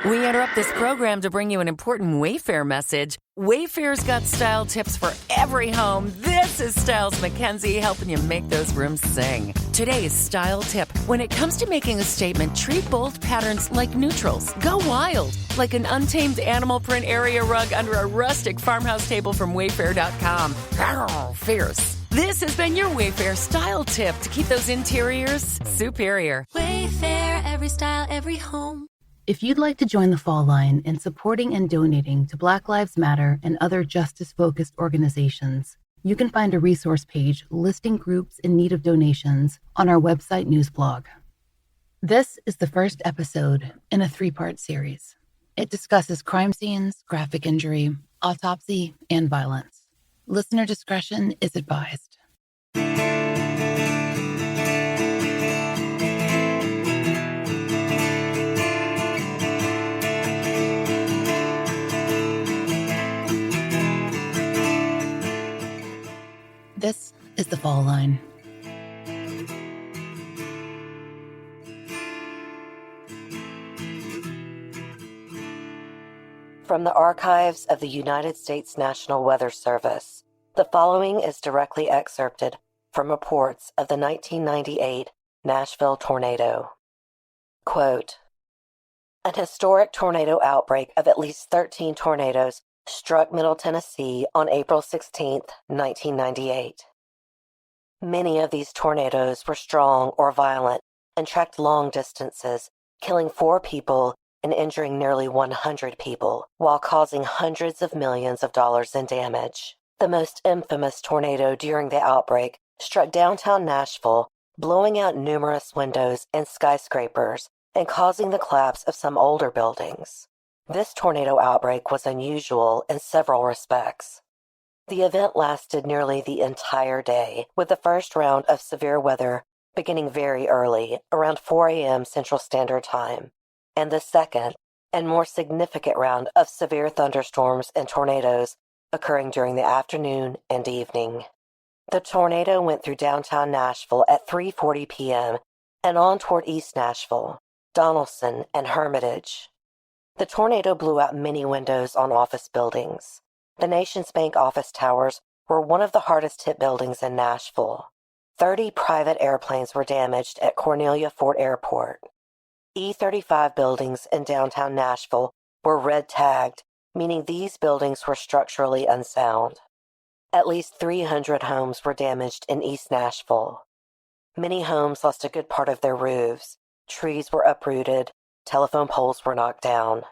We interrupt this program to bring you an important Wayfair message. Wayfair's got style tips for every home. This is Styles McKenzie helping you make those rooms sing. Today's style tip. When it comes to making a statement, treat bold patterns like neutrals. Go wild, like an untamed animal print area rug under a rustic farmhouse table from Wayfair.com. Fierce. This has been your Wayfair style tip to keep those interiors superior. Wayfair, every style, every home. If you'd like to join the Fall Line in supporting and donating to Black Lives Matter and other justice-focused organizations, you can find a resource page listing groups in need of donations on our website news blog. This is the first episode in a 3-part series. It discusses crime scenes, graphic injury, autopsy, and violence. Listener discretion is advised. This is the Fall Line. From the archives of the United States National Weather Service, the following is directly excerpted from reports of the 1998 Nashville tornado. Quote, an historic tornado outbreak of at least 13 tornadoes struck Middle Tennessee on April 16, 1998. Many of these tornadoes were strong or violent and tracked long distances, killing 4 people and injuring nearly 100 people, while causing hundreds of millions of dollars in damage. The most infamous tornado during the outbreak struck downtown Nashville, blowing out numerous windows and skyscrapers and causing the collapse of some older buildings. This tornado outbreak was unusual in several respects. The event lasted nearly the entire day, with the first round of severe weather beginning very early, around 4 a.m. Central Standard Time, and the second and more significant round of severe thunderstorms and tornadoes occurring during the afternoon and evening. The tornado went through downtown Nashville at 3:40 p.m. and on toward East Nashville, Donelson, and Hermitage. The tornado blew out many windows on office buildings. The Nations Bank office towers were one of the hardest hit buildings in Nashville. 30 private airplanes were damaged at Cornelia Fort Airport. E-35 buildings in downtown Nashville were red tagged, meaning these buildings were structurally unsound. At least 300 homes were damaged in East Nashville. Many homes lost a good part of their roofs. Trees were uprooted. Telephone poles were knocked down.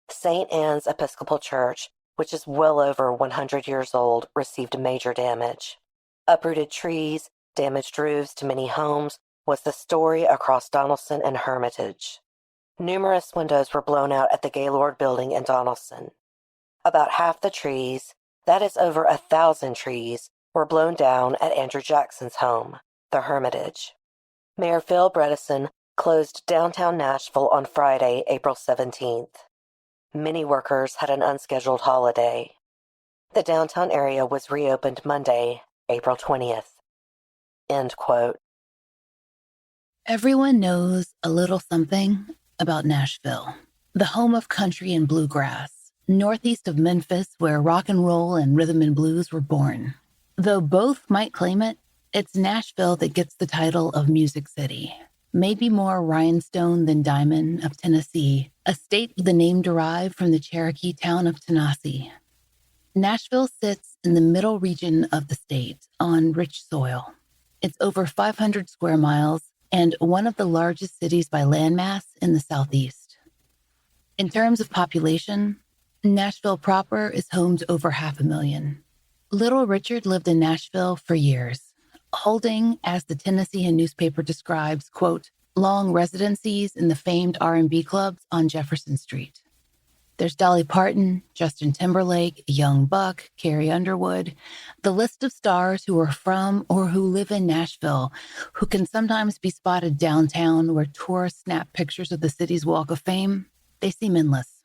St. Anne's Episcopal Church, which is well over 100 years old, received major damage. Uprooted trees, damaged roofs to many homes was the story across Donelson and Hermitage. Numerous windows were blown out at the Gaylord Building in Donelson. About half the trees, that is over 1,000 trees, were blown down at Andrew Jackson's home, the Hermitage. Mayor Phil Bredesen closed downtown Nashville on Friday, April 17th. Many workers had an unscheduled holiday. The downtown area was reopened Monday, April 20th. End quote. Everyone knows a little something about Nashville, the home of country and bluegrass, northeast of Memphis, where rock and roll and rhythm and blues were born. Though both might claim it, it's Nashville that gets the title of Music City. Maybe more rhinestone than diamond of Tennessee, a state with the name derived from the Cherokee town of Tanasi. Nashville sits in the middle region of the state on rich soil. It's over 500 square miles and one of the largest cities by landmass in the Southeast. In terms of population, Nashville proper is home to over 500,000. Little Richard lived in Nashville for years, holding, as the Tennessean newspaper describes, quote, long residencies in the famed R&B clubs on Jefferson Street. There's Dolly Parton, Justin Timberlake, Young Buck, Carrie Underwood, the list of stars who are from or who live in Nashville, who can sometimes be spotted downtown where tourists snap pictures of the city's Walk of Fame. They seem endless.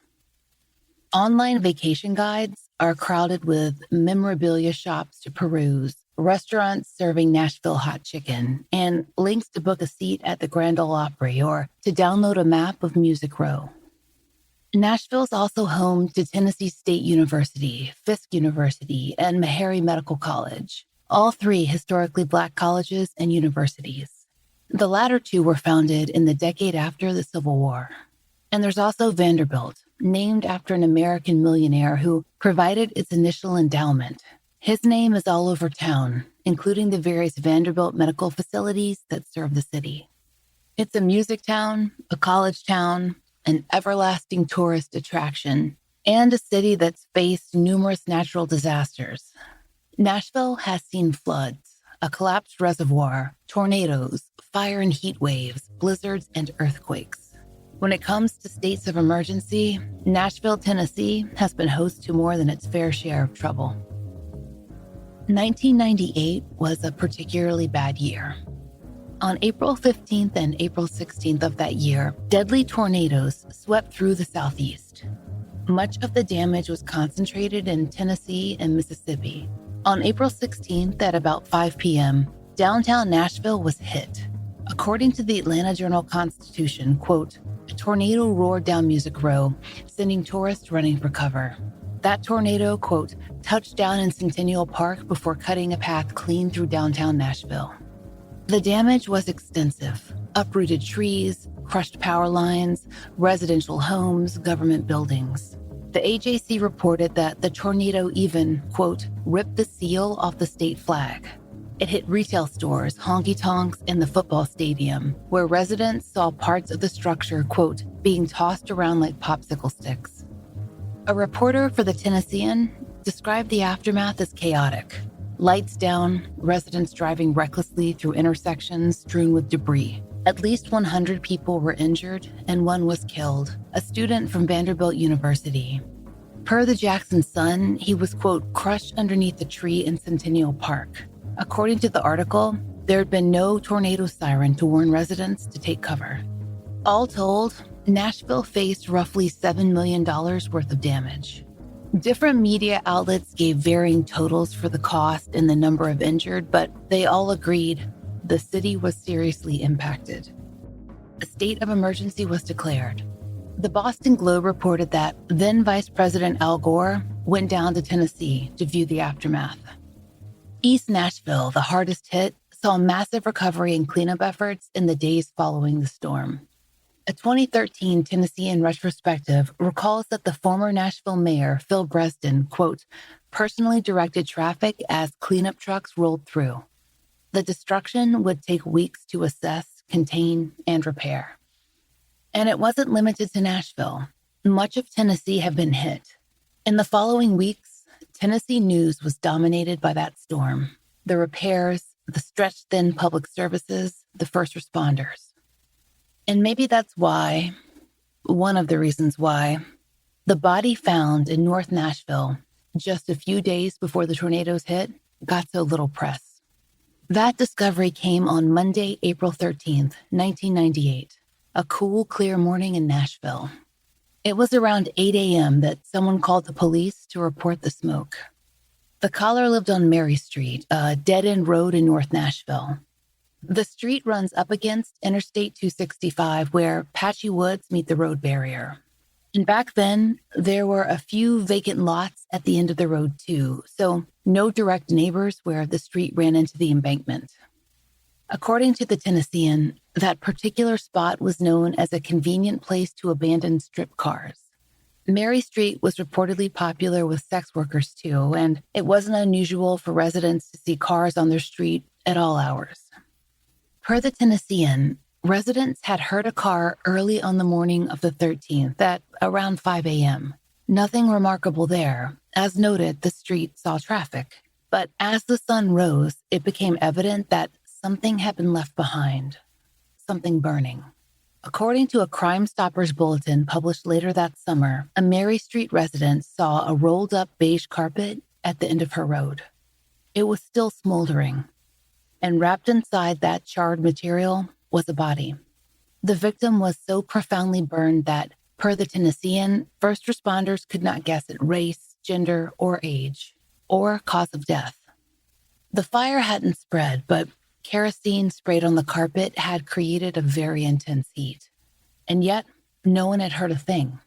Online vacation guides are crowded with memorabilia shops to peruse, restaurants serving Nashville hot chicken, and links to book a seat at the Grand Ole Opry or to download a map of Music Row. Nashville's also home to Tennessee State University, Fisk University, and Meharry Medical College, all three historically Black colleges and universities. The latter two were founded in the decade after the Civil War. And there's also Vanderbilt, named after an American millionaire who provided its initial endowment. His name is all over town, including the various Vanderbilt medical facilities that serve the city. It's a music town, a college town, an everlasting tourist attraction, and a city that's faced numerous natural disasters. Nashville has seen floods, a collapsed reservoir, tornadoes, fire and heat waves, blizzards, and earthquakes. When it comes to states of emergency, Nashville, Tennessee has been host to more than its fair share of trouble. 1998 was a particularly bad year. On April 15th and April 16th of that year, deadly tornadoes swept through the Southeast. Much of the damage was concentrated in Tennessee and Mississippi. On April 16th at about 5 p.m., downtown Nashville was hit. According to the Atlanta Journal-Constitution, quote, "A tornado roared down Music Row, sending tourists running for cover. That tornado, quote, touched down in Centennial Park before cutting a path clean through downtown Nashville." The damage was extensive. Uprooted trees, crushed power lines, residential homes, government buildings. The AJC reported that the tornado even, quote, ripped the seal off the state flag. It hit retail stores, honky-tonks, and the football stadium, where residents saw parts of the structure, quote, being tossed around like popsicle sticks. A reporter for the Tennessean described the aftermath as chaotic. Lights down, residents driving recklessly through intersections strewn with debris. At least 100 people were injured, and one was killed, a student from Vanderbilt University. Per the Jackson Sun, he was, quote, crushed underneath a tree in Centennial Park. According to the article, there had been no tornado siren to warn residents to take cover. All told, Nashville faced roughly $7 million worth of damage. Different media outlets gave varying totals for the cost and the number of injured, but they all agreed the city was seriously impacted. A state of emergency was declared. The Boston Globe reported that then Vice President Al Gore went down to Tennessee to view the aftermath. East Nashville, the hardest hit, saw massive recovery and cleanup efforts in the days following the storm. A 2013 Tennessean retrospective recalls that the former Nashville mayor, Phil Bresden, quote, personally directed traffic as cleanup trucks rolled through. The destruction would take weeks to assess, contain, and repair. And it wasn't limited to Nashville. Much of Tennessee had been hit. In the following weeks, Tennessee news was dominated by that storm. The repairs, the stretched thin public services, the first responders. And maybe that's why, one of the reasons why, the body found in North Nashville just a few days before the tornadoes hit got so little press. That discovery came on Monday, April 13th, 1998, a cool, clear morning in Nashville. It was around 8 a.m. that someone called the police to report the smoke. The caller lived on Mary Street, a dead-end road in North Nashville. The street runs up against Interstate 265, where patchy woods meet the road barrier. And back then, there were a few vacant lots at the end of the road, too, so no direct neighbors where the street ran into the embankment. According to the Tennessean, that particular spot was known as a convenient place to abandon strip cars. Mary Street was reportedly popular with sex workers, too, and it wasn't unusual for residents to see cars on their street at all hours. Per the Tennessean, residents had heard a car early on the morning of the 13th at around 5 a.m. Nothing remarkable there. As noted, the street saw traffic. But as the sun rose, it became evident that something had been left behind. Something burning. According to a Crime Stoppers bulletin published later that summer, a Mary Street resident saw a rolled-up beige carpet at the end of her road. It was still smoldering, and wrapped inside that charred material was a body. The victim was so profoundly burned that, per the Tennessean, first responders could not guess at race, gender, or age, or cause of death. The fire hadn't spread, but kerosene sprayed on the carpet had created a very intense heat. And yet, no one had heard a thing.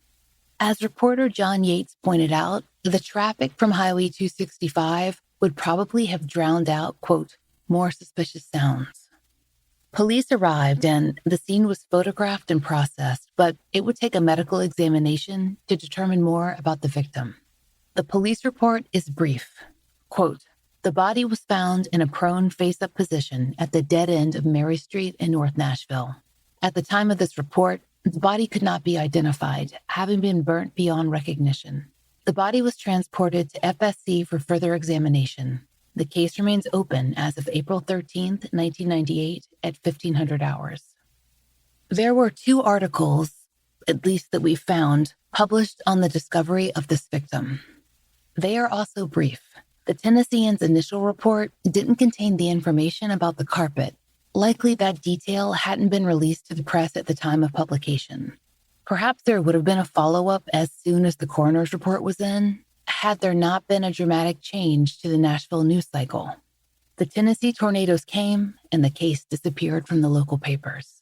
As reporter John Yates pointed out, the traffic from Highway 265 would probably have drowned out, quote, more suspicious sounds. Police arrived and the scene was photographed and processed, but it would take a medical examination to determine more about the victim. The police report is brief. Quote, the body was found in a prone face-up position at the dead end of Mary Street in North Nashville. At the time of this report, the body could not be identified, having been burnt beyond recognition. The body was transported to FSC for further examination. The case remains open as of April 13, 1998 at 1500 hours. There were 2 articles, at least that we found, published on the discovery of this victim. They are also brief. The Tennessean's initial report didn't contain the information about the carpet. Likely that detail hadn't been released to the press at the time of publication. Perhaps there would have been a follow-up as soon as the coroner's report was in, had there not been a dramatic change to the Nashville news cycle. The Tennessee tornadoes came, and the case disappeared from the local papers.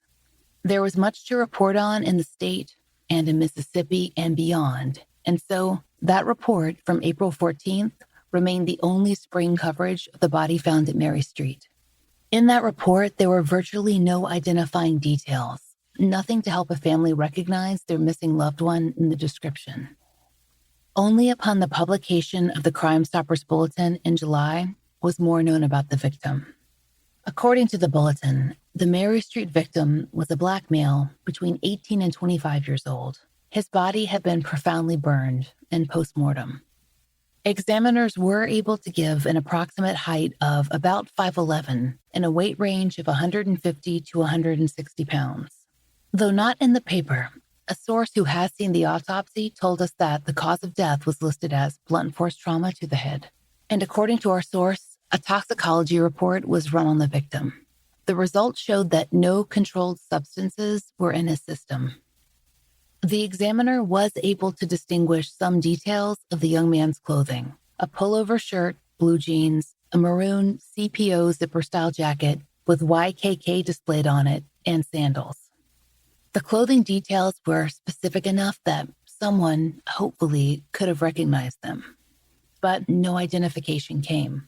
There was much to report on in the state and in Mississippi and beyond, and so that report from April 14th remained the only spring coverage of the body found at Mary Street. In that report, there were virtually no identifying details, nothing to help a family recognize their missing loved one in the description. Only upon the publication of the Crime Stoppers Bulletin in July was more known about the victim. According to the bulletin, the Mary Street victim was a Black male between 18 and 25 years old. His body had been profoundly burned and post-mortem. Examiners were able to give an approximate height of about 5'11" and a weight range of 150 to 160 pounds. Though not in the paper, a source who has seen the autopsy told us that the cause of death was listed as blunt force trauma to the head. And according to our source, a toxicology report was run on the victim. The results showed that no controlled substances were in his system. The examiner was able to distinguish some details of the young man's clothing: a pullover shirt, blue jeans, a maroon CPO zipper-style jacket with YKK displayed on it, and sandals. The clothing details were specific enough that someone, hopefully, could have recognized them. But no identification came.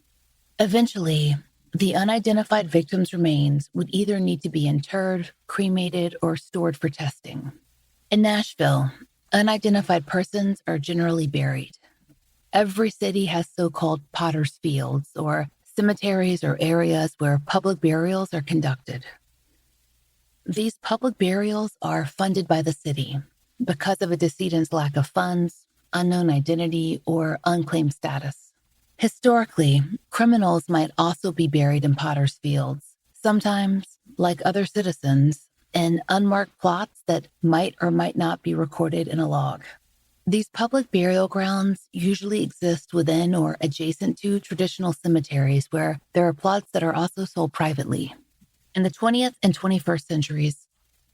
Eventually, the unidentified victim's remains would either need to be interred, cremated, or stored for testing. In Nashville, unidentified persons are generally buried. Every city has so-called potter's fields, or cemeteries or areas where public burials are conducted. These public burials are funded by the city because of a decedent's lack of funds, unknown identity, or unclaimed status. Historically, criminals might also be buried in potter's fields, sometimes, like other citizens, in unmarked plots that might or might not be recorded in a log. These public burial grounds usually exist within or adjacent to traditional cemeteries where there are plots that are also sold privately. In the 20th and 21st centuries,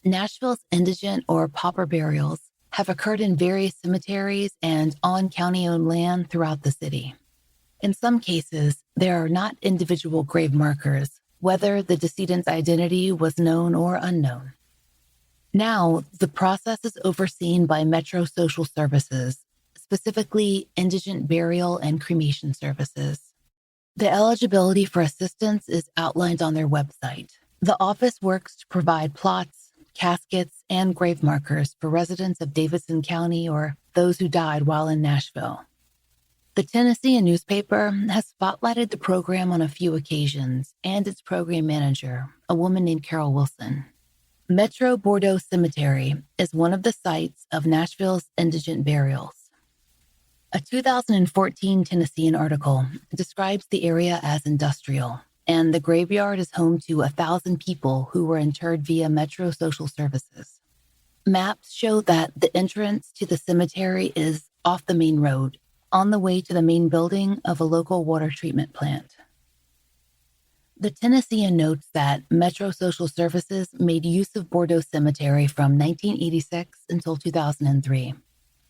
Nashville's indigent or pauper burials have occurred in various cemeteries and on county-owned land throughout the city. In some cases, there are not individual grave markers, whether the decedent's identity was known or unknown. Now, the process is overseen by Metro Social Services, specifically indigent burial and cremation services. The eligibility for assistance is outlined on their website. The office works to provide plots, caskets, and grave markers for residents of Davidson County or those who died while in Nashville. The Tennessean newspaper has spotlighted the program on a few occasions, and its program manager, a woman named Carol Wilson. Metro Bordeaux Cemetery is one of the sites of Nashville's indigent burials. A 2014 Tennessean article describes the area as industrial, and the graveyard is home to 1,000 people who were interred via Metro Social Services. Maps show that the entrance to the cemetery is off the main road, on the way to the main building of a local water treatment plant. The Tennessean notes that Metro Social Services made use of Bordeaux Cemetery from 1986 until 2003.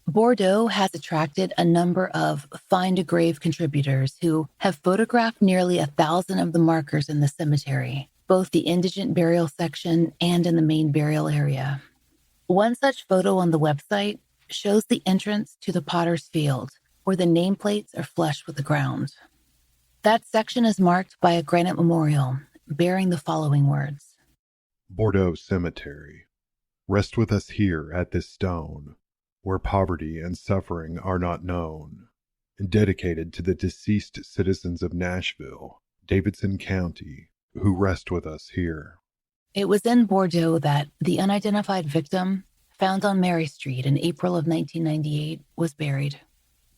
Bordeaux has attracted a number of Find a Grave contributors who have photographed nearly 1,000 of the markers in the cemetery, both the indigent burial section and in the main burial area. One such photo on the website shows the entrance to the Potter's Field, where the nameplates are flush with the ground. That section is marked by a granite memorial bearing the following words: Bordeaux Cemetery. Rest with us here at this stone, where poverty and suffering are not known, and dedicated to the deceased citizens of Nashville, Davidson County, who rest with us here. It was in Bordeaux that the unidentified victim, found on Mary Street in April of 1998, was buried.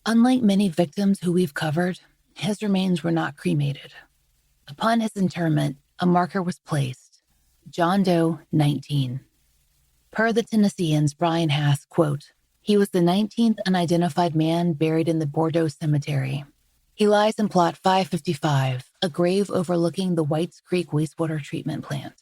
Unlike many victims who we've covered, his remains were not cremated. Upon his interment, a marker was placed: John Doe, 19. Per the Tennessean's Brian Hass, quote, "He was the 19th unidentified man buried in the Bordeaux Cemetery. He lies in plot 555, a grave overlooking the Whites Creek wastewater treatment plant."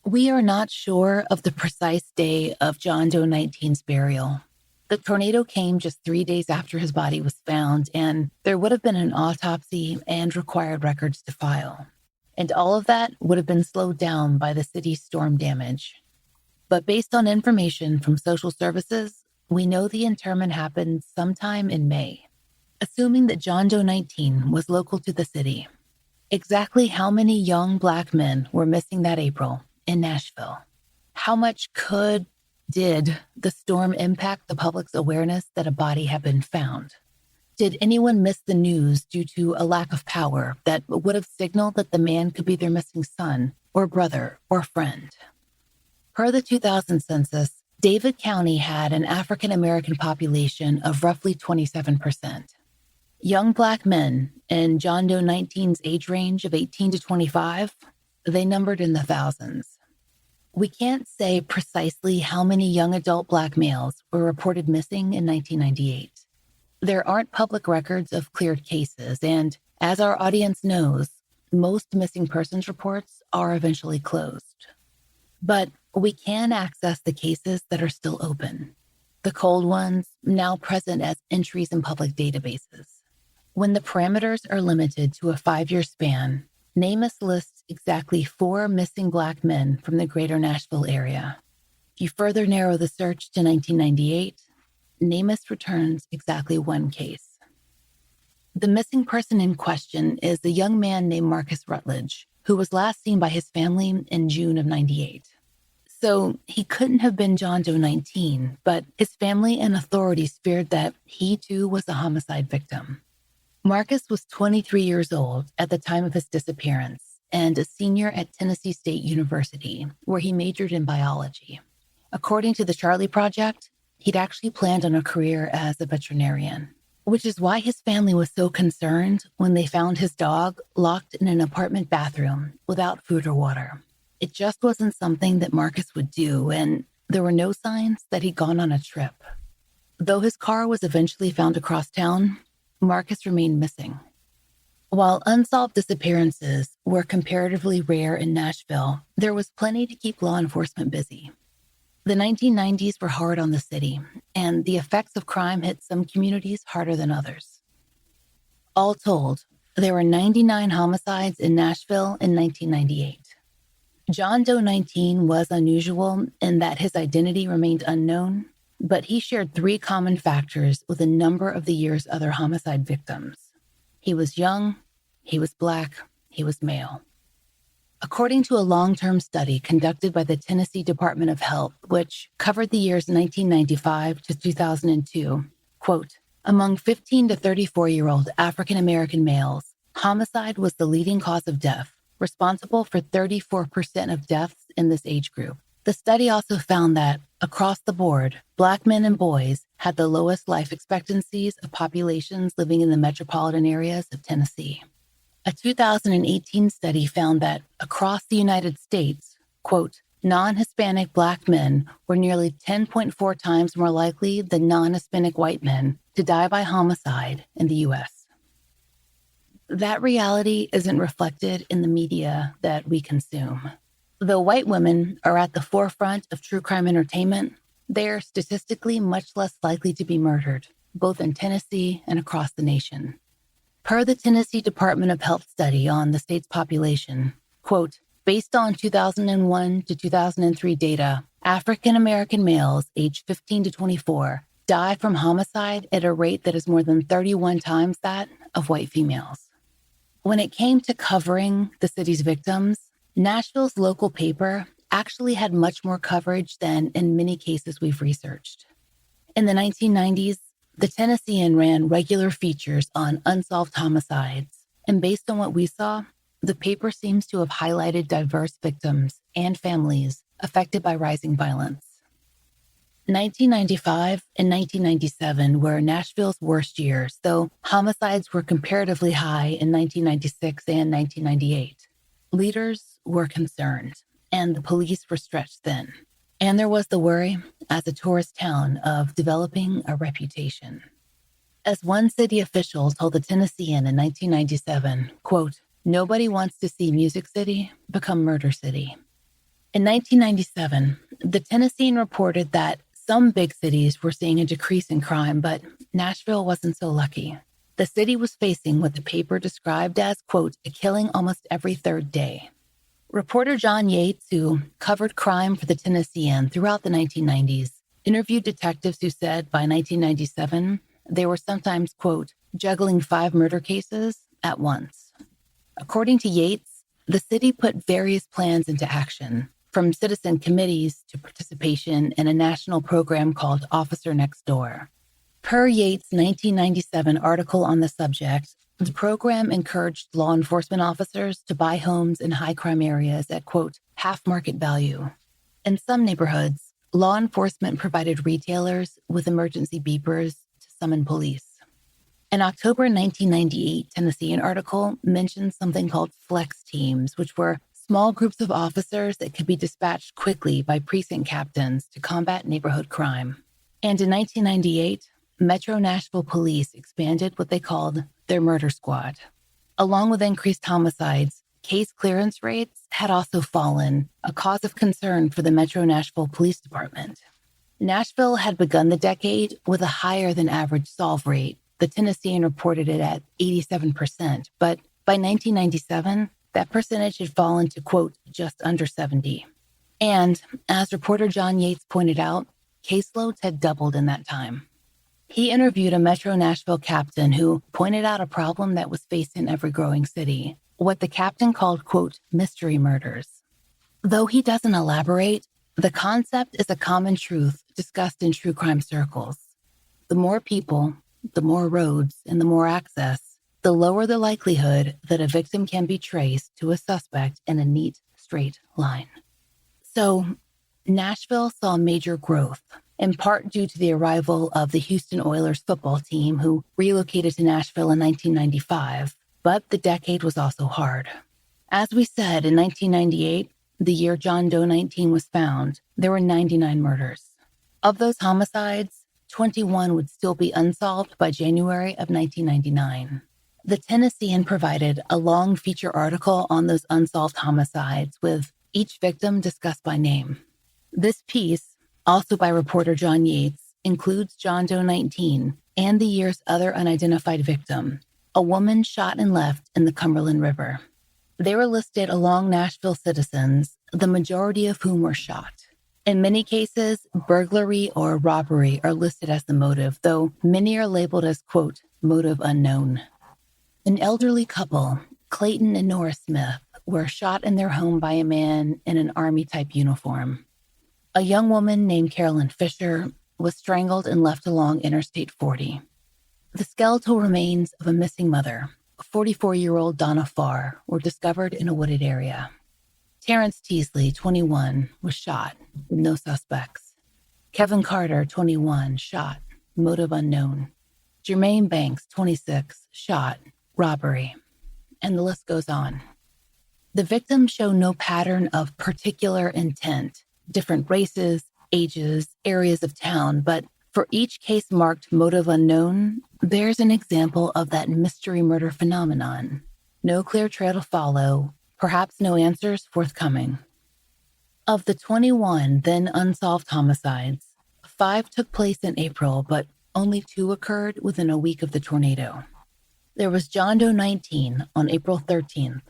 We are not sure of the precise day of John Doe 19's burial. The tornado came just 3 days after his body was found, and there would have been an autopsy and required records to file. And all of that would have been slowed down by the city's storm damage. But based on information from social services, we know the interment happened sometime in May. Assuming that John Doe 19 was local to the city, exactly how many young Black men were missing that April in Nashville? How much did the storm impact the public's awareness that a body had been found? Did anyone miss the news due to a lack of power that would have signaled that the man could be their missing son or brother or friend? Per the 2000 census, David County had an African American population of roughly 27%. Young Black men in John Doe 19's age range of 18 to 25, they numbered in the thousands. We can't say precisely how many young adult Black males were reported missing in 1998. There aren't public records of cleared cases, and as our audience knows, most missing persons reports are eventually closed. But we can access the cases that are still open, the cold ones now present as entries in public databases. When the parameters are limited to a 5-year span, NamUs lists exactly 4 missing Black men from the greater Nashville area. If you further narrow the search to 1998, NamUs returns exactly 1 case. The missing person in question is a young man named Marcus Rutledge, who was last seen by his family in June of 98. So he couldn't have been John Doe 19, but his family and authorities feared that he too was a homicide victim. Marcus was 23 years old at the time of his disappearance and a senior at Tennessee State University, where he majored in biology. According to the Charlie Project, he'd actually planned on a career as a veterinarian, which is why his family was so concerned when they found his dog locked in an apartment bathroom without food or water. It just wasn't something that Marcus would do, and there were no signs that he'd gone on a trip. Though his car was eventually found across town, Marcus remained missing. While unsolved disappearances were comparatively rare in Nashville, there was plenty to keep law enforcement busy. The 1990s were hard on the city, and the effects of crime hit some communities harder than others. All told, there were 99 homicides in Nashville in 1998. John Doe 19 was unusual in that his identity remained unknown, but he shared 3 common factors with a number of the year's other homicide victims. He was young, he was Black, he was male. According to a long-term study conducted by the Tennessee Department of Health, which covered the years 1995 to 2002, quote, among 15 to 34-year-old African-American males, homicide was the leading cause of death, responsible for 34% of deaths in this age group. The study also found that, across the board, Black men and boys had the lowest life expectancies of populations living in the metropolitan areas of Tennessee. A 2018 study found that, across the United States, quote, non-Hispanic Black men were nearly 10.4 times more likely than non-Hispanic white men to die by homicide in the U.S. That reality isn't reflected in the media that we consume. Though white women are at the forefront of true crime entertainment, They're statistically much less likely to be murdered, both in Tennessee and across the nation. Per the Tennessee Department of Health study on the state's population, quote, based on 2001 to 2003 data, African American males aged 15 to 24 die from homicide at a rate that is more than 31 times that of white females. When it came to covering the city's victims, Nashville's local paper actually had much more coverage than in many cases we've researched. In the 1990s, the Tennessean ran regular features on unsolved homicides, and based on what we saw, the paper seems to have highlighted diverse victims and families affected by rising violence. 1995 and 1997 were Nashville's worst years, though homicides were comparatively high in 1996 and 1998. Leaders were concerned, and the police were stretched thin. And there was the worry, as a tourist town, of developing a reputation. As one city official told the Tennessean in 1997, quote, nobody wants to see Music City become Murder City. In 1997, the Tennessean reported that some big cities were seeing a decrease in crime, but Nashville wasn't so lucky. The city was facing what the paper described as, quote, a killing almost every third day. Reporter John Yates, who covered crime for the Tennessean throughout the 1990s, interviewed detectives who said by 1997, they were sometimes, quote, juggling 5 murder cases at once. According to Yates, the city put various plans into action, from citizen committees to participation in a national program called Officer Next Door. Per Yates' 1997 article on the subject, the program encouraged law enforcement officers to buy homes in high-crime areas at, quote, half market value. In some neighborhoods, law enforcement provided retailers with emergency beepers to summon police. An October 1998 Tennessean article mentioned something called flex teams, which were small groups of officers that could be dispatched quickly by precinct captains to combat neighborhood crime. And in 1998, Metro Nashville Police expanded what they called their murder squad. Along with increased homicides, case clearance rates had also fallen, a cause of concern for the Metro Nashville Police Department. Nashville had begun the decade with a higher than average solve rate. The Tennessean reported it at 87%, but by 1997, that percentage had fallen to, quote, just under 70. And as reporter John Yates pointed out, caseloads had doubled in that time. He interviewed a Metro Nashville captain who pointed out a problem that was faced in every growing city, what the captain called, quote, mystery murders. Though he doesn't elaborate, the concept is a common truth discussed in true crime circles. The more people, the more roads, and the more access, the lower the likelihood that a victim can be traced to a suspect in a neat, straight line. So, Nashville saw major growth, in part due to the arrival of the Houston Oilers football team, who relocated to Nashville in 1995, but the decade was also hard. As we said, in 1998, the year John Doe 19 was found, there were 99 murders. Of those homicides, 21 would still be unsolved by January of 1999. The Tennessean provided a long feature article on those unsolved homicides, with each victim discussed by name. This piece, also by reporter John Yates, includes John Doe 19 and the year's other unidentified victim, a woman shot and left in the Cumberland River. They were listed along Nashville citizens, the majority of whom were shot. In many cases, burglary or robbery are listed as the motive, though many are labeled as, quote, motive unknown. An elderly couple, Clayton and Nora Smith, were shot in their home by a man in an Army-type uniform. A young woman named Carolyn Fisher was strangled and left along Interstate 40. The skeletal remains of a missing mother, 44-year-old Donna Farr, were discovered in a wooded area. Terrence Teasley, 21, was shot, with no suspects. Kevin Carter, 21, shot, motive unknown. Jermaine Banks, 26, shot, robbery. And the list goes on. The victims show no pattern of particular intent, different races, ages, areas of town, but for each case marked motive unknown, there's an example of that mystery murder phenomenon. No clear trail to follow, perhaps no answers forthcoming. Of the 21 then unsolved homicides, 5 took place in April, but only 2 occurred within a week of the tornado. There was John Doe 19 on April 13th,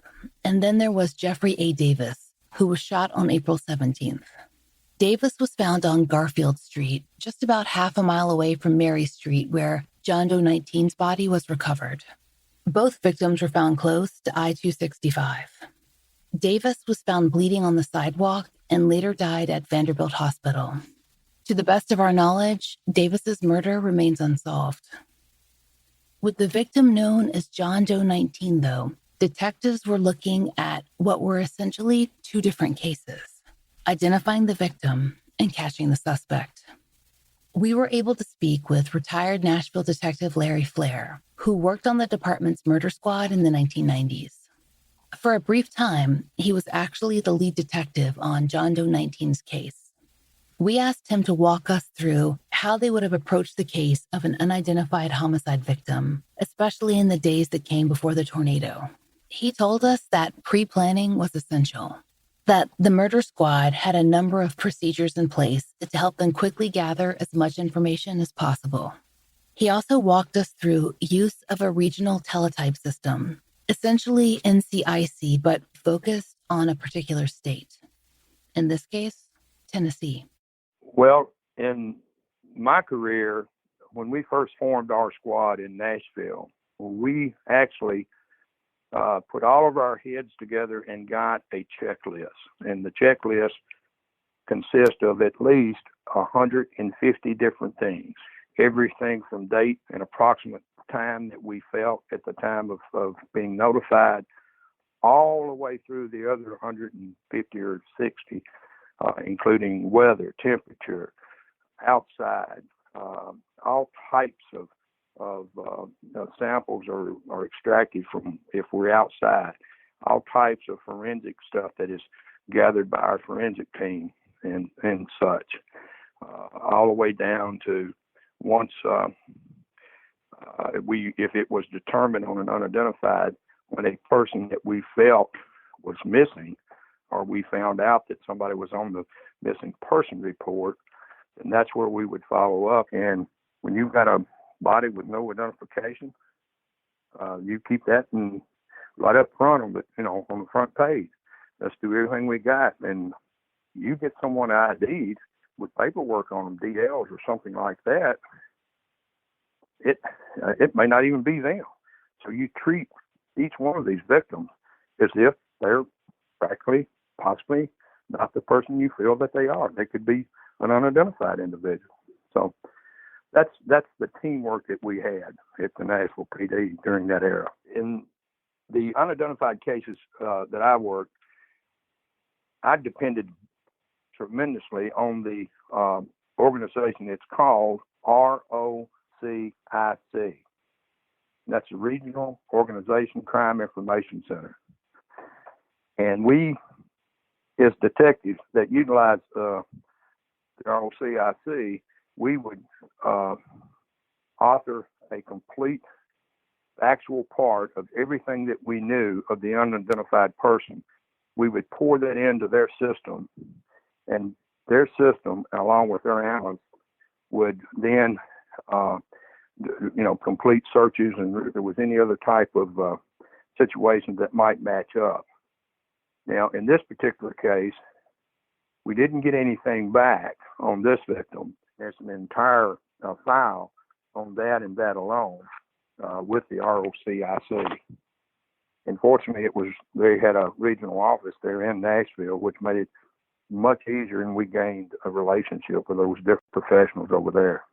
and then there was Jeffrey A. Davis, who was shot on April 17th. Davis was found on Garfield Street, just about half a mile away from Mary Street, where John Doe 19's body was recovered. Both victims were found close to I-265. Davis was found bleeding on the sidewalk and later died at Vanderbilt Hospital. To the best of our knowledge, Davis's murder remains unsolved. With the victim known as John Doe 19, though, detectives were looking at what were essentially 2 different cases: identifying the victim and catching the suspect. We were able to speak with retired Nashville detective Larry Flair, who worked on the department's murder squad in the 1990s. For a brief time, he was actually the lead detective on John Doe 19's case. We asked him to walk us through how they would have approached the case of an unidentified homicide victim, especially in the days that came before the tornado. He told us that pre-planning was essential, that the murder squad had a number of procedures in place to help them quickly gather as much information as possible. He also walked us through use of a regional teletype system, essentially NCIC, but focused on a particular state. In this case, Tennessee. Well, in my career, when we first formed our squad in Nashville, we actually put all of our heads together and got a checklist. And the checklist consists of at least 150 different things. Everything from date and approximate time that we felt at the time of being notified, all the way through the other 150 or 60, including weather, temperature, outside, all types of samples are extracted from if we're outside, all types of forensic stuff that is gathered by our forensic team and such, all the way down to once if it was determined on an unidentified, when a person that we felt was missing, or we found out that somebody was on the missing person report, then that's where we would follow up. And when you've got a body with no identification, you keep that right up front on the front page. Let's do everything we got. And you get someone ID'd with paperwork on them, DLs or something like that, it may not even be them. So you treat each one of these victims as if they're practically, possibly not the person you feel that they are. They could be an unidentified individual. So that's the teamwork that we had at the Nashville PD during that era. In the unidentified cases that I worked, I depended tremendously on the organization. It's called ROCIC. That's the Regional Organization Crime Information Center. And we, as detectives that utilize the ROCIC, we would author a complete actual part of everything that we knew of the unidentified person. We would pour that into their system, and their system, along with their analysts, would then complete searches, and if there was any other type of situation that might match up. Now, in this particular case, we didn't get anything back on this victim. There's an entire file on that and that alone with the ROCIC. Unfortunately, they had a regional office there in Nashville, which made it much easier, and we gained a relationship with those different professionals over there.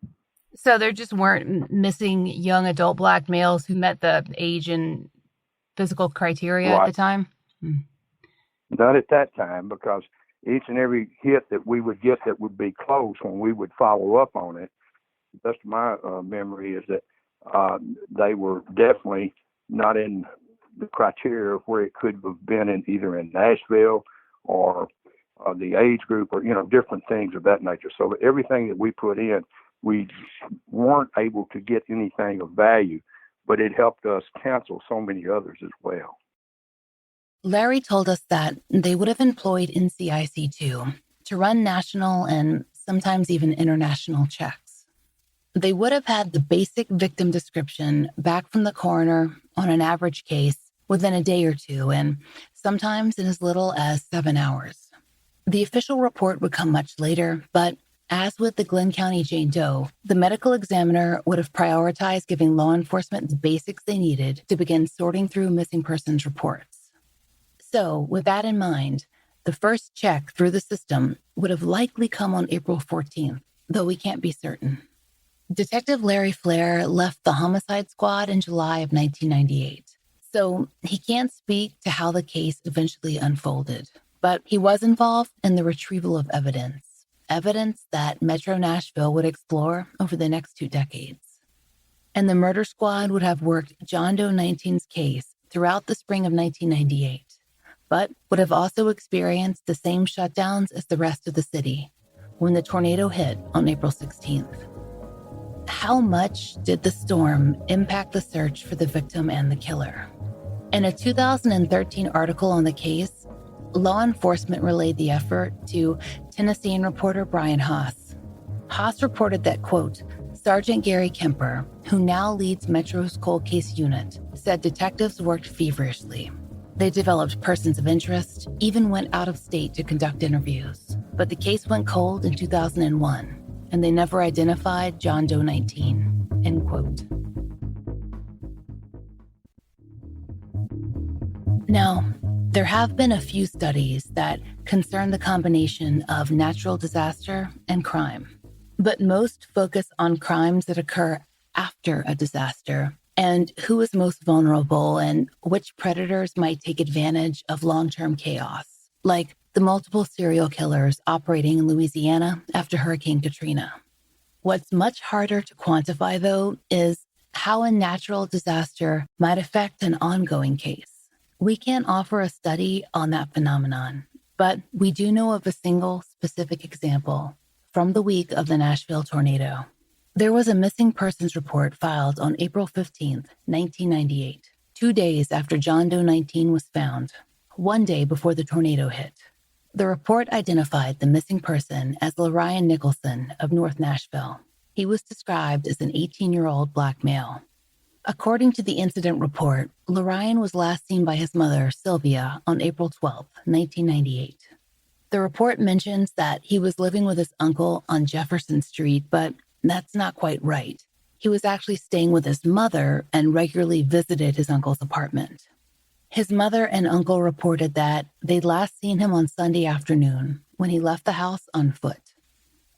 So there just weren't missing young adult black males who met the age and physical criteria at the time? Not at that time, because each and every hit that we would get that would be close when we would follow up on it, the best of my memory is that they were definitely not in the criteria of where it could have been in either in Nashville or the age group or, different things of that nature. So everything that we put in, we weren't able to get anything of value, but it helped us cancel so many others as well. Larry told us that they would have employed NCIC too to run national and sometimes even international checks. They would have had the basic victim description back from the coroner on an average case within a day or two, and sometimes in as little as 7 hours. The official report would come much later, but as with the Glenn County Jane Doe, the medical examiner would have prioritized giving law enforcement the basics they needed to begin sorting through missing persons reports. So, with that in mind, the first check through the system would have likely come on April 14th, though we can't be certain. Detective Larry Flair left the homicide squad in July of 1998, so he can't speak to how the case eventually unfolded, but he was involved in the retrieval of evidence that Metro Nashville would explore over the next 2 decades. And the murder squad would have worked John Doe 19's case throughout the spring of 1998, but would have also experienced the same shutdowns as the rest of the city when the tornado hit on April 16th. How much did the storm impact the search for the victim and the killer? In a 2013 article on the case, law enforcement relayed the effort to Tennessean reporter Brian Haas. Haas reported that, quote, Sergeant Gary Kemper, who now leads Metro's cold case unit, said detectives worked feverishly. They developed persons of interest, even went out of state to conduct interviews. But the case went cold in 2001, and they never identified John Doe 19, end quote. Now, there have been a few studies that concern the combination of natural disaster and crime, but most focus on crimes that occur after a disaster and who is most vulnerable and which predators might take advantage of long-term chaos, like the multiple serial killers operating in Louisiana after Hurricane Katrina. What's much harder to quantify, though, is how a natural disaster might affect an ongoing case. We can't offer a study on that phenomenon, but we do know of a single specific example from the week of the Nashville tornado. There was a missing persons report filed on April 15th, 1998, 2 days after John Doe 19 was found, 1 day before the tornado hit. The report identified the missing person as LeRyan Nicholson of North Nashville. He was described as an 18-year-old black male. According to the incident report, LeRyan was last seen by his mother, Sylvia, on April 12, 1998. The report mentions that he was living with his uncle on Jefferson Street, but that's not quite right. He was actually staying with his mother and regularly visited his uncle's apartment. His mother and uncle reported that they'd last seen him on Sunday afternoon when he left the house on foot.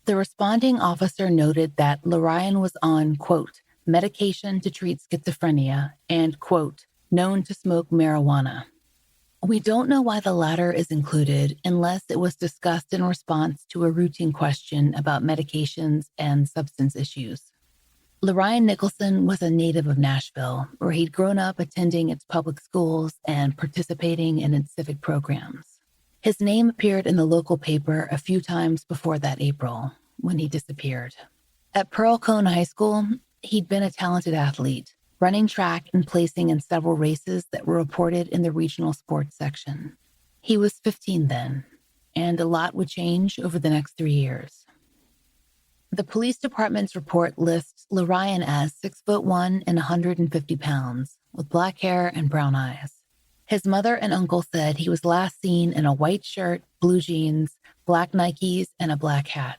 The responding officer noted that LeRyan was on, quote, medication to treat schizophrenia and, quote, known to smoke marijuana. We don't know why the latter is included unless it was discussed in response to a routine question about medications and substance issues. LeRyan Nicholson was a native of Nashville, where he'd grown up attending its public schools and participating in its civic programs. His name appeared in the local paper a few times before that April, when he disappeared. At Pearl Cone High School, he'd been a talented athlete, running track and placing in several races that were reported in the regional sports section. He was 15 then, and a lot would change over the next 3 years. The police department's report lists LeRyan as 6'1" and 150 pounds, with black hair and brown eyes. His mother and uncle said he was last seen in a white shirt, blue jeans, black Nikes, and a black hat.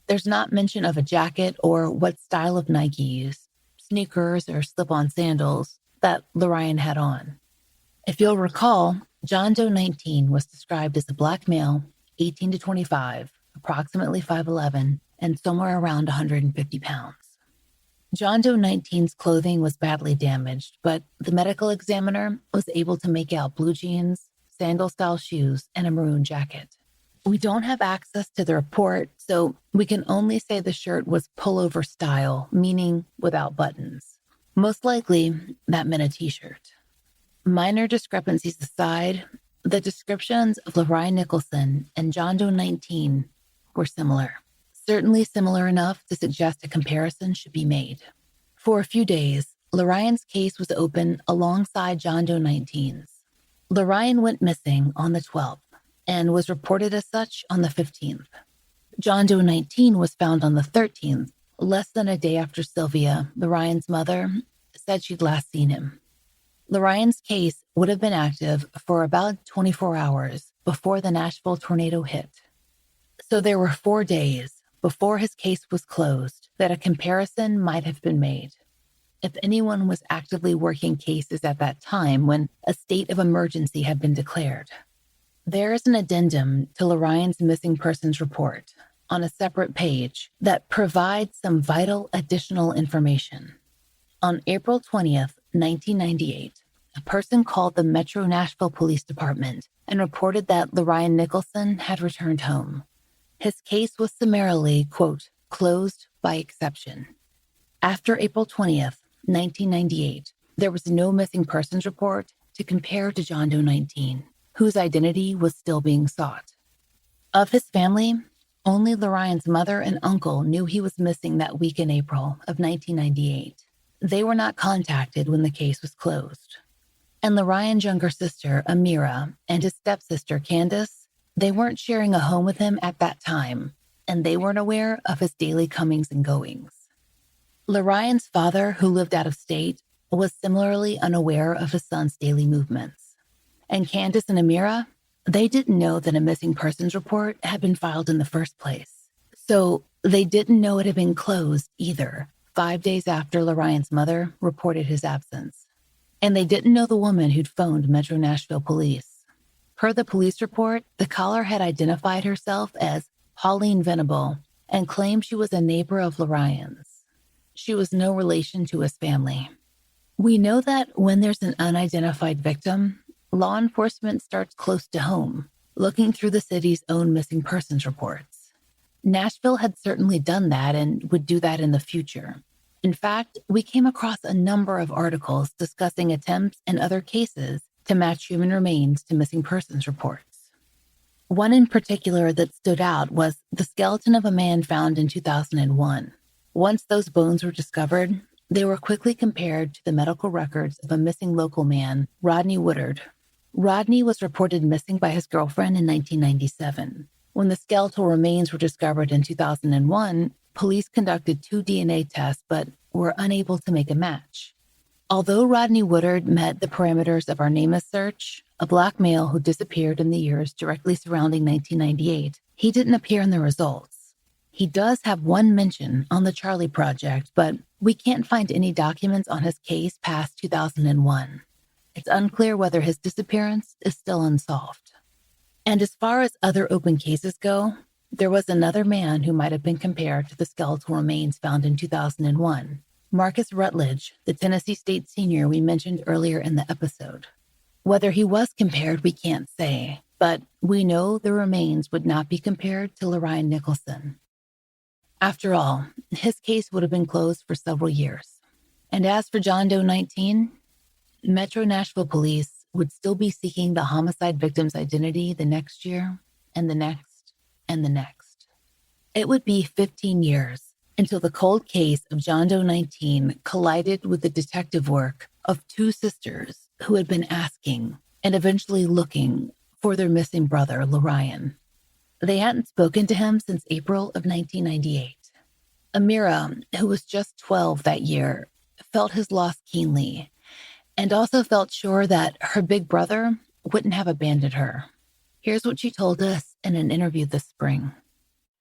There's not mention of a jacket or what style of Nikes, sneakers or slip-on sandals, that LeRyan had on. If you'll recall, John Doe 19 was described as a black male, 18 to 25, approximately 5'11", and somewhere around 150 pounds. John Doe 19's clothing was badly damaged, but the medical examiner was able to make out blue jeans, sandal-style shoes, and a maroon jacket. We don't have access to the report, so we can only say the shirt was pullover style, meaning without buttons. Most likely, that meant a t-shirt. Minor discrepancies aside, the descriptions of LeRyan Nicholson and John Doe 19 were similar. Certainly similar enough to suggest a comparison should be made. For a few days, LeRyan's case was open alongside John Doe 19's. LeRyan went missing on the 12th and was reported as such on the 15th. John Doe 19 was found on the 13th, less than a day after Sylvia, LeRyan's mother, said she'd last seen him. LeRyan's case would have been active for about 24 hours before the Nashville tornado hit. So there were 4 days before his case was closed that a comparison might have been made. If anyone was actively working cases at that time when a state of emergency had been declared. There is an addendum to LeRyan's missing persons report on a separate page that provides some vital additional information. On April 20th, 1998, a person called the Metro Nashville Police Department and reported that LeRyan Nicholson had returned home. His case was summarily, quote, closed by exception. After April 20th, 1998, there was no missing persons report to compare to John Doe 19, whose identity was still being sought. Of his family, only LeRyan's mother and uncle knew he was missing that week in April of 1998. They were not contacted when the case was closed. And LeRyan's younger sister, Amira, and his stepsister, Candace, they weren't sharing a home with him at that time, and they weren't aware of his daily comings and goings. LeRyan's father, who lived out of state, was similarly unaware of his son's daily movements. And Candace and Amira, they didn't know that a missing persons report had been filed in the first place. So they didn't know it had been closed either, 5 days after LeRyan's mother reported his absence. And they didn't know the woman who'd phoned Metro Nashville Police. Per the police report, the caller had identified herself as Pauline Venable and claimed she was a neighbor of LeRyan's. She was no relation to his family. We know that when there's an unidentified victim, law enforcement starts close to home, looking through the city's own missing persons reports. Nashville had certainly done that and would do that in the future. In fact, we came across a number of articles discussing attempts in other cases to match human remains to missing persons reports. One in particular that stood out was the skeleton of a man found in 2001. Once those bones were discovered, they were quickly compared to the medical records of a missing local man, Rodney Woodard. Rodney was reported missing by his girlfriend in 1997. When the skeletal remains were discovered in 2001, police conducted 2 DNA tests but were unable to make a match. Although Rodney Woodard met the parameters of our NamUs search, a black male who disappeared in the years directly surrounding 1998, he didn't appear in the results. He does have one mention on the Charlie Project, but we can't find any documents on his case past 2001. It's unclear whether his disappearance is still unsolved. And as far as other open cases go, there was another man who might have been compared to the skeletal remains found in 2001, Marcus Rutledge, the Tennessee State senior we mentioned earlier in the episode. Whether he was compared, we can't say, but we know the remains would not be compared to LeRyan Nicholson. After all, his case would have been closed for several years. And as for John Doe 19, Metro Nashville Police would still be seeking the homicide victim's identity the next year, and the next, and the next. It would be 15 years until the cold case of John Doe 19 collided with the detective work of 2 sisters who had been asking and eventually looking for their missing brother, LeRyan. They hadn't spoken to him since April of 1998. Amira, who was just 12 that year, felt his loss keenly and also felt sure that her big brother wouldn't have abandoned her. Here's what she told us in an interview this spring.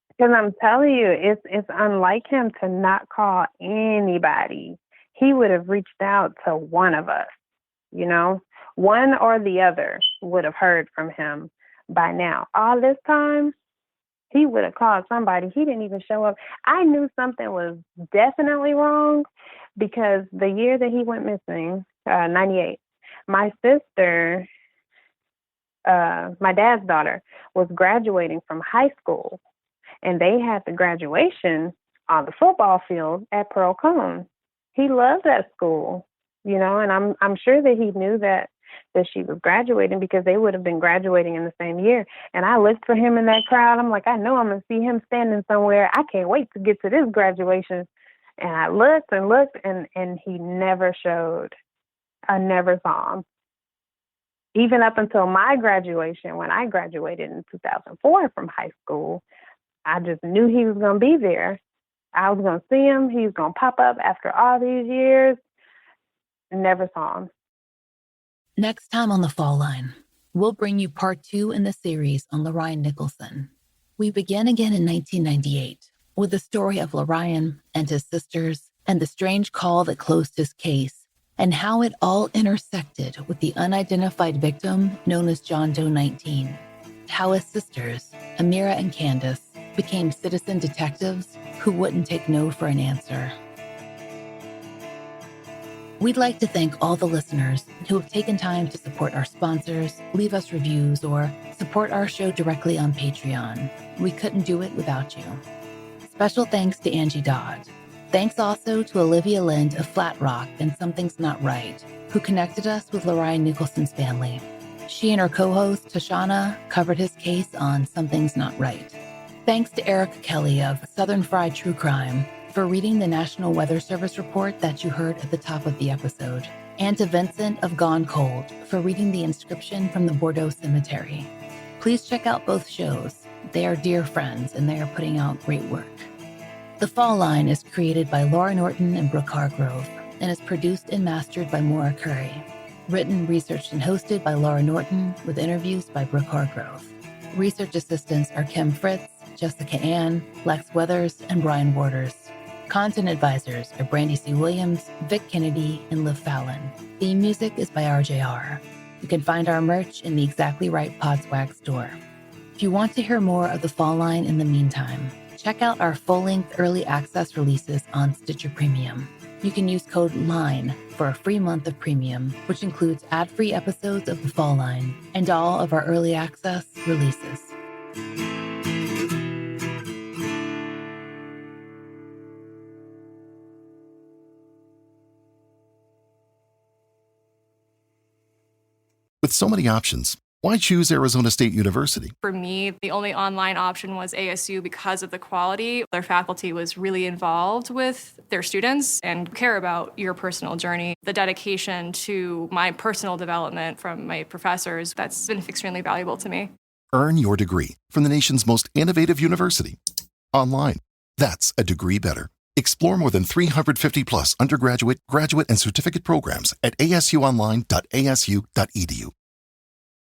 Because I'm telling you, it's unlike him to not call anybody. He would have reached out to one of us, one or the other would have heard from him by now. All this time, he would have called somebody. He didn't even show up. I knew something was definitely wrong because the year that he went missing, 98, my sister, my dad's daughter, was graduating from high school, and they had the graduation on the football field at Pearl Cone. He loved that school, and I'm sure that he knew that she was graduating because they would have been graduating in the same year. And I looked for him in that crowd. I'm like, I know I'm going to see him standing somewhere. I can't wait to get to this graduation. And I looked and looked, and he never showed. I never saw him. Even up until my graduation, when I graduated in 2004 from high school, I just knew he was going to be there. I was going to see him. He was going to pop up after all these years. Never saw him. Next time on The Fall Line, we'll bring you part 2 in the series on LeRyan Nicholson. We begin again in 1998 with the story of LeRyan and his sisters and the strange call that closed his case and how it all intersected with the unidentified victim known as John Doe 19. How his sisters, Amira and Candace, became citizen detectives who wouldn't take no for an answer. We'd like to thank all the listeners who have taken time to support our sponsors, leave us reviews, or support our show directly on Patreon. We couldn't do it without you. Special thanks to Angie Dodd. Thanks also to Olivia Lind of Flat Rock and Something's Not Right, who connected us with LeRyan Nicholson's family. She and her co-host, Tashana, covered his case on Something's Not Right. Thanks to Erica Kelly of Southern Fried True Crime for reading the National Weather Service report that you heard at the top of the episode, and to Vincent of Gone Cold for reading the inscription from the Bordeaux Cemetery. Please check out both shows. They are dear friends and they are putting out great work. The Fall Line is created by Laura Norton and Brooke Hargrove and is produced and mastered by Maura Curry. Written, researched, and hosted by Laura Norton with interviews by Brooke Hargrove. Research assistants are Kim Fritz, Jessica Ann, Lex Weathers, and Brian Waters. Content advisors are Brandy C. Williams, Vic Kennedy, and Liv Fallon. Theme music is by RJR. You can find our merch in the Exactly Right Podswag store. If you want to hear more of The Fall Line in the meantime, check out our full-length early access releases on Stitcher Premium. You can use code LINE for a free month of premium, which includes ad-free episodes of The Fall Line and all of our early access releases. With so many options, why choose Arizona State University? For me, the only online option was ASU because of the quality. Their faculty was really involved with their students and care about your personal journey. The dedication to my personal development from my professors, that's been extremely valuable to me. Earn your degree from the nation's most innovative university. Online. That's a degree better. Explore more than 350 plus undergraduate, graduate, and certificate programs at asuonline.asu.edu.